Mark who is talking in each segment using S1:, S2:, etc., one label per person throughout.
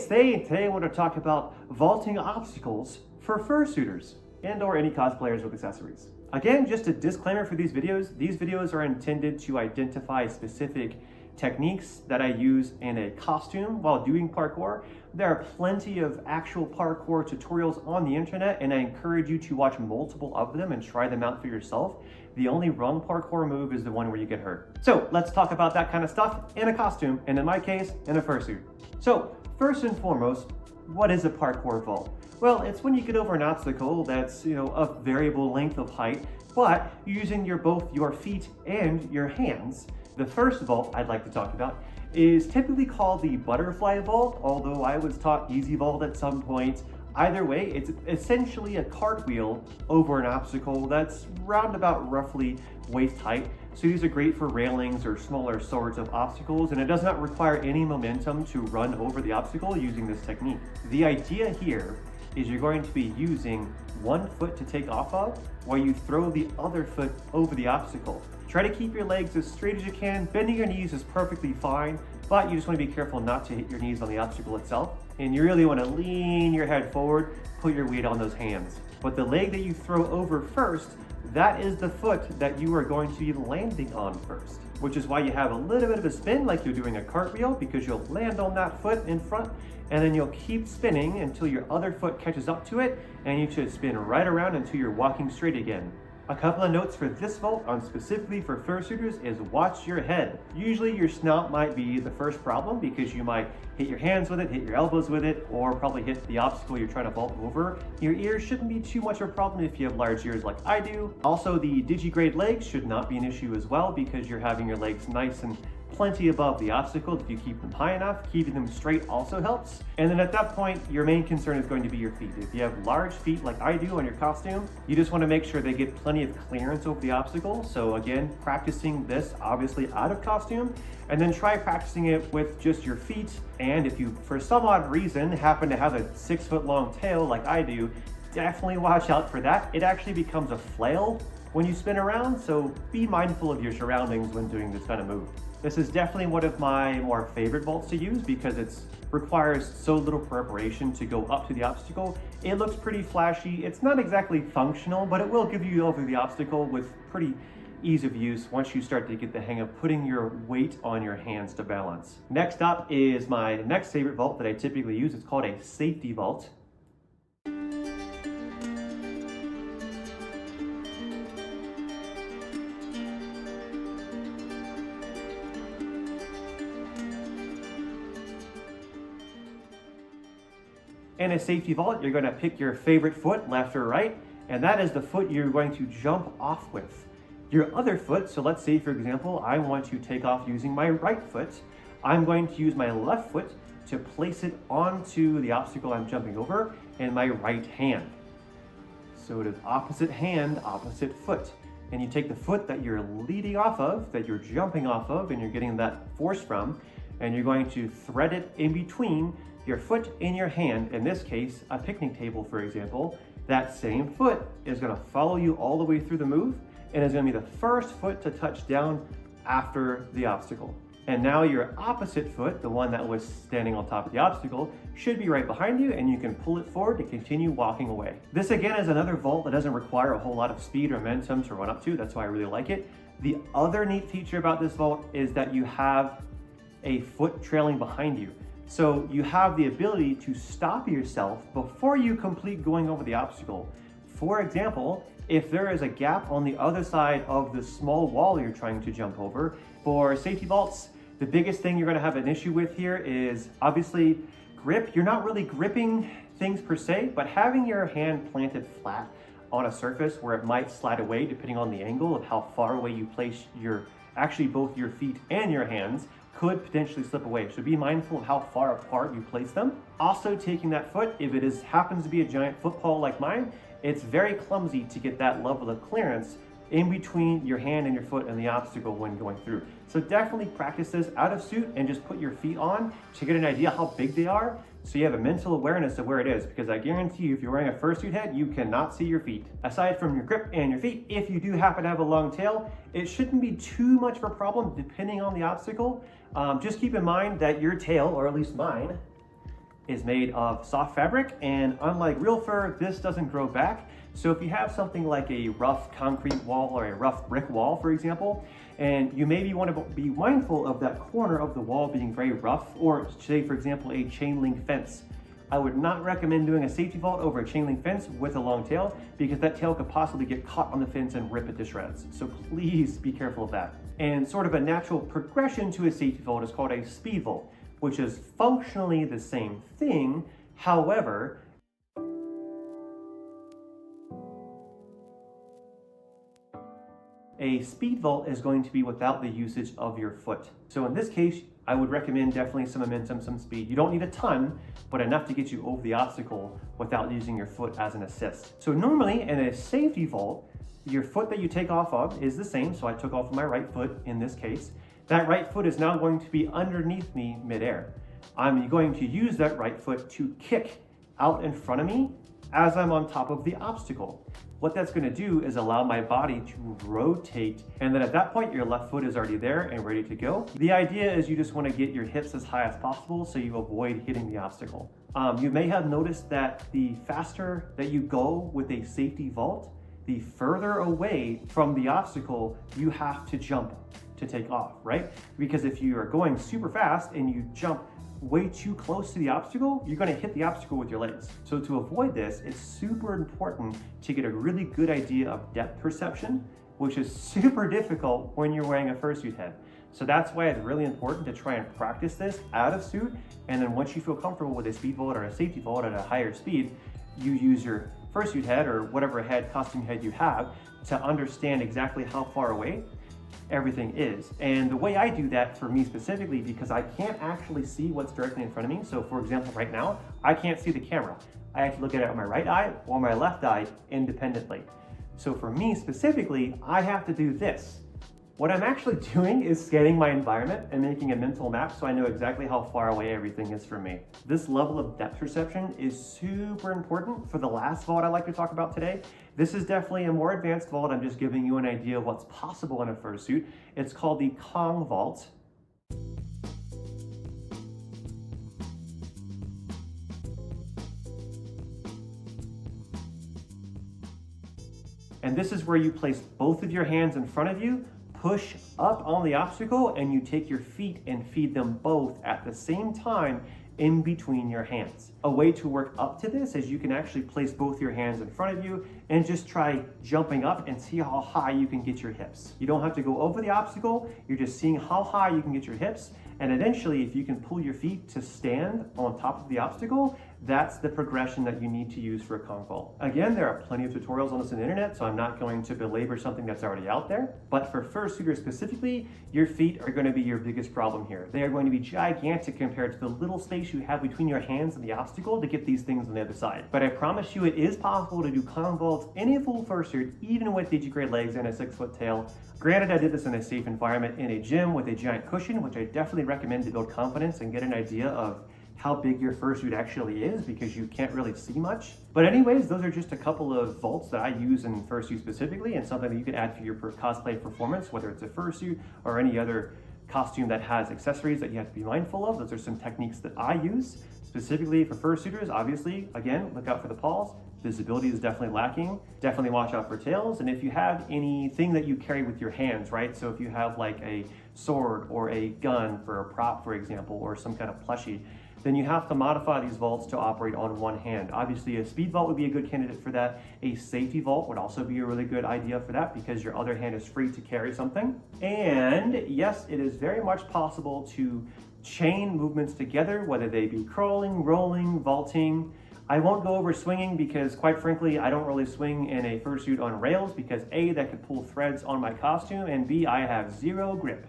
S1: Today I want to talk about vaulting obstacles for fursuiters and or any cosplayers with accessories. Again, just a disclaimer for these videos are intended to identify specific techniques that I use in a costume while doing parkour. There are plenty of actual parkour tutorials on the internet, and I encourage you to watch multiple of them and try them out for yourself. The only wrong parkour move is the one where you get hurt. So let's talk about that kind of stuff in a costume, and in my case, in a fursuit. So first and foremost, what is a parkour vault? Well, it's when you get over an obstacle that's, of variable length of height, but using both your feet and your hands. The first vault I'd like to talk about is typically called the butterfly vault, although I was taught easy vault at some point. Either way, it's essentially a cartwheel over an obstacle that's roundabout roughly waist height. So these are great for railings or smaller sorts of obstacles, and it does not require any momentum to run over the obstacle using this technique. The idea here is you're going to be using one foot to take off of while you throw the other foot over the obstacle. Try to keep your legs as straight as you can. Bending your knees is perfectly fine, but you just want to be careful not to hit your knees on the obstacle itself. And you really want to lean your head forward, put your weight on those hands. But the leg that you throw over first, that is the foot that you are going to be landing on first, which is why you have a little bit of a spin like you're doing a cartwheel, because you'll land on that foot in front and then you'll keep spinning until your other foot catches up to it, and you should spin right around until you're walking straight again. A couple of notes for this vault on specifically for fursuiters is watch your head. Usually your snout might be the first problem because you might hit your hands with it, hit your elbows with it, or probably hit the obstacle you're trying to vault over. Your ears shouldn't be too much of a problem if you have large ears like I do. Also, the digigrade legs should not be an issue as well because you're having your legs nice and plenty above the obstacle. If you keep them high enough, keeping them straight also helps. And then at that point, your main concern is going to be your feet. If you have large feet like I do on your costume, you just want to make sure they get plenty of clearance over the obstacle. So again, practicing this obviously out of costume, and then try practicing it with just your feet. And if you, for some odd reason, happen to have a 6 foot long tail like I do, definitely watch out for that. It actually becomes a flail when you spin around, so be mindful of your surroundings when doing this kind of move. This is definitely one of my more favorite vaults to use because it requires so little preparation to go up to the obstacle. It looks pretty flashy. It's not exactly functional, but it will give you over the obstacle with pretty ease of use once you start to get the hang of putting your weight on your hands to balance. Next up is my next favorite vault that I typically use. It's called a safety vault. In a safety vault, you're going to pick your favorite foot, left or right, and that is the foot you're going to jump off with. Your other foot, so let's say for example, I want to take off using my right foot. I'm going to use my left foot to place it onto the obstacle I'm jumping over in my right hand. So it is opposite hand, opposite foot. And you take the foot that you're leading off of, that you're jumping off of, and you're getting that force from, and you're going to thread it in between your foot and your hand. In this case, a picnic table, for example. That same foot is going to follow you all the way through the move and is going to be the first foot to touch down after the obstacle. And now your opposite foot, the one that was standing on top of the obstacle, should be right behind you, and you can pull it forward to continue walking away. This again is another vault that doesn't require a whole lot of speed or momentum to run up to. That's why I really like it. The other neat feature about this vault is that you have a foot trailing behind you. So you have the ability to stop yourself before you complete going over the obstacle. For example, if there is a gap on the other side of the small wall you're trying to jump over, for safety vaults, the biggest thing you're going to have an issue with here is obviously grip. You're not really gripping things per se, but having your hand planted flat on a surface where it might slide away depending on the angle of how far away you place both your feet and your hands could potentially slip away. So be mindful of how far apart you place them. Also, taking that foot, if it happens to be a giant football like mine, it's very clumsy to get that level of clearance in between your hand and your foot and the obstacle when going through. So definitely practice this out of suit and just put your feet on to get an idea how big they are, so you have a mental awareness of where it is, because I guarantee you if you're wearing a fursuit head, you cannot see your feet. Aside from your grip and your feet, if you do happen to have a long tail, it shouldn't be too much of a problem depending on the obstacle. Just keep in mind that your tail, or at least mine, is made of soft fabric, and unlike real fur, this doesn't grow back. So if you have something like a rough concrete wall or a rough brick wall, for example, and you maybe want to be mindful of that corner of the wall being very rough, or say, for example, a chain link fence. I would not recommend doing a safety vault over a chain link fence with a long tail, because that tail could possibly get caught on the fence and rip it to shreds. So please be careful of that. And sort of a natural progression to a safety vault is called a speed vault, which is functionally the same thing. However, a speed vault is going to be without the usage of your foot. So in this case, I would recommend definitely some momentum, some speed. You don't need a ton, but enough to get you over the obstacle without using your foot as an assist. So normally in a safety vault, your foot that you take off of is the same. So I took off of my right foot in this case. That right foot is now going to be underneath me midair. I'm going to use that right foot to kick out in front of me as I'm on top of the obstacle. What that's going to do is allow my body to rotate, and then at that point your left foot is already there and ready to go. The idea is you just want to get your hips as high as possible so you avoid hitting the obstacle. You may have noticed that the faster that you go with a safety vault, the further away from the obstacle you have to jump to take off, right? Because if you are going super fast and you jump way too close to the obstacle, you're going to hit the obstacle with your legs. So to avoid this, it's super important to get a really good idea of depth perception, which is super difficult when you're wearing a fursuit head. So that's why it's really important to try and practice this out of suit. And then once you feel comfortable with a speed vault or a safety vault at a higher speed, you use your fursuit head or whatever head, costume head you have to understand exactly how far away everything is. And the way I do that for me specifically, because I can't actually see what's directly in front of me. So for example, right now, I can't see the camera. I have to look at it with my right eye or my left eye independently. So for me specifically, I have to do this. What I'm actually doing is scanning my environment and making a mental map so I know exactly how far away everything is from me. This level of depth perception is super important for the last vault I'd like to talk about today. This is definitely a more advanced vault. I'm just giving you an idea of what's possible in a fursuit. It's called the Kong vault. And this is where you place both of your hands in front of you, push up on the obstacle, and you take your feet and feed them both at the same time in between your hands. A way to work up to this is you can actually place both your hands in front of you and just try jumping up and see how high you can get your hips. You don't have to go over the obstacle, you're just seeing how high you can get your hips, and eventually if you can pull your feet to stand on top of the obstacle, that's the progression that you need to use for a Kong vault. Again, there are plenty of tutorials on this on the internet, so I'm not going to belabor something that's already out there. But for fursuiters specifically, your feet are going to be your biggest problem here. They are going to be gigantic compared to the little space you have between your hands and the obstacle to get these things on the other side. But I promise you, it is possible to do Kong vaults in a full fursuit, even with DG-grade legs and a 6-foot tail. Granted, I did this in a safe environment in a gym with a giant cushion, which I definitely recommend to build confidence and get an idea of how big your fursuit actually is, because you can't really see much. But anyways, those are just a couple of vaults that I use in fursuit specifically, and something that you can add for your cosplay performance, whether it's a fursuit or any other costume that has accessories that you have to be mindful of. Those are some techniques that I use specifically for fursuiters. Obviously, again, look out for the paws. Visibility is definitely lacking. Definitely watch out for tails. And if you have anything that you carry with your hands, right? So if you have like a sword or a gun for a prop, for example, or some kind of plushie, then you have to modify these vaults to operate on one hand. Obviously, a speed vault would be a good candidate for that. A safety vault would also be a really good idea for that, because your other hand is free to carry something. And yes, it is very much possible to chain movements together, whether they be crawling, rolling, vaulting. I won't go over swinging because, quite frankly, I don't really swing in a fursuit on rails because A, that could pull threads on my costume, and B, I have zero grip.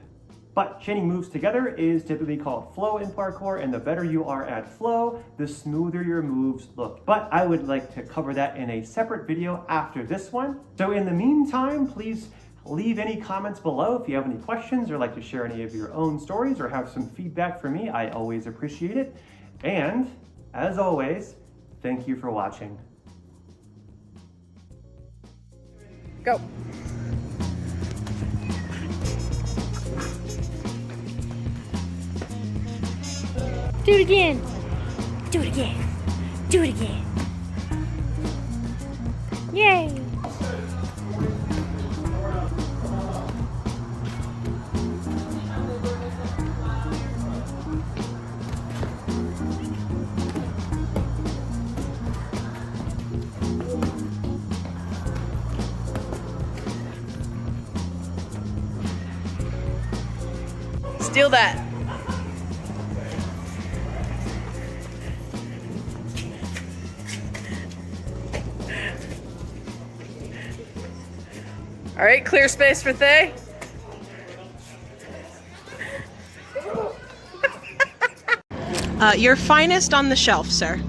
S1: But chaining moves together is typically called flow in parkour, and the better you are at flow, the smoother your moves look. But I would like to cover that in a separate video after this one. So in the meantime, please leave any comments below if you have any questions or like to share any of your own stories or have some feedback for me. I always appreciate it. And as always, thank you for watching.
S2: Go. Do it again.
S3: Do it again. Do it again. Yay.
S2: Steal that. All right, clear space for Thay. Your finest on the shelf, sir.